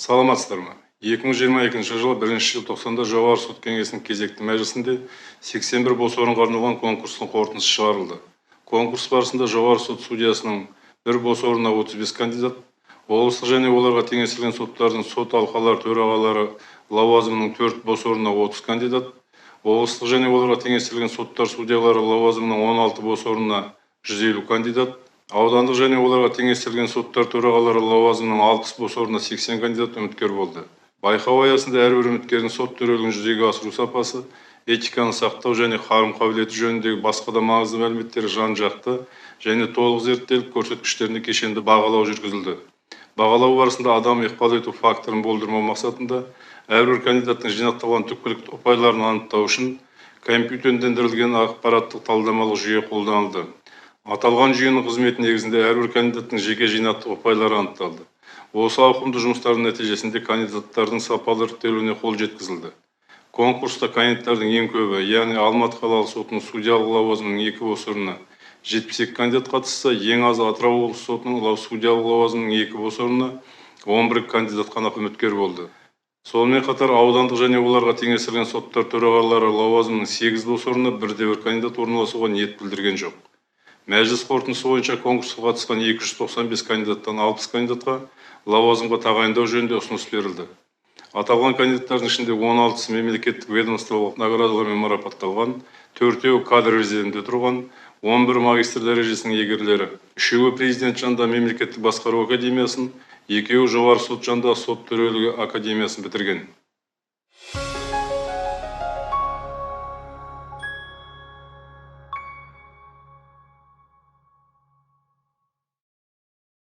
Саламатсыздар ма? 2022 жылы 1-ші желтоқсанда жоғары сот кеңесінің кезекті мәжілісінде 81 бос орынға арналған конкурстың қорытындысы шығарылды. Конкурс барысында жоғары сот судьясының бір бос орнына 35 кандидат, облыстық және оларға теңестірілген соттардың сот алқалары төрағалары лауазымының 4 бос орнына 30 кандидат, облыстық және оларға теңестірілген соттар судьялары лауазымының 16 бос орнына 150 кандидат, аудандық және оларға теңестірілген соттар төрағалары лауазымының 60 бос орнына 80 кандидат үміткер болды. Байқау аясында әрбір үміткердің сот төрелігін жүзеге асыру сапасы, этиканы сақтау және қарым қабілеті жөніндегі басқа да маңызды мәліметтері жан-жақты және толық зерттеліп, көрсеткіштеріне кешенді бағалау жүргізілді. Бағалау барысында адам ықпал ету факторын болдырмау мақсатында әрбір кандидаттың жинақталған түпкілікті ұпайларын анықтау үшін компьютерлендірілген ақпараттық талдамалық жүйе қолданылды. Аталған жүйенің қызметі негізінде әрбір кандидаттың жеке жинақтық ұпайлары анықталды. Осы ауқымды жұмыстардың нәтижесінде кандидаттардың сапалы іріктелуіне қол жеткізілді. Конкурста кандидаттардың ең көбі, яғни Алматы қалалық сотының судьялық лауазымының 2 бос орнына 72 кандидат қатысса, ең аз Атырау облыстық сотының судьялық лауазымының 2 бос орнына 11 кандидат қана үміткер болды. Сонымен қатар аудандық және оларға теңестірілген соттар төрағалары лауазымының 8 бос орнына 1-1 кандидат орналасуға ниет білдірген жоқ. Мәжіліс қорытындысы бойынша конкурсқа қатысқан 295 кандидаттан 60 кандидатқа лауазымға тағайындау жөнінде ұсыныс берілді. Аталған кандидаттардың ішінде 16-сы мемлекеттік ведомстволық наградалармен марапатталған, 4-еуі кадр резервінде тұрған, 11 магистр дәрежесінің иегерлері, 3-еуі президент жанындағы мемлекеттік басқару академиясын, 2-еуі жоғары сот жанындағы сот төрелігі академиясын бітірген.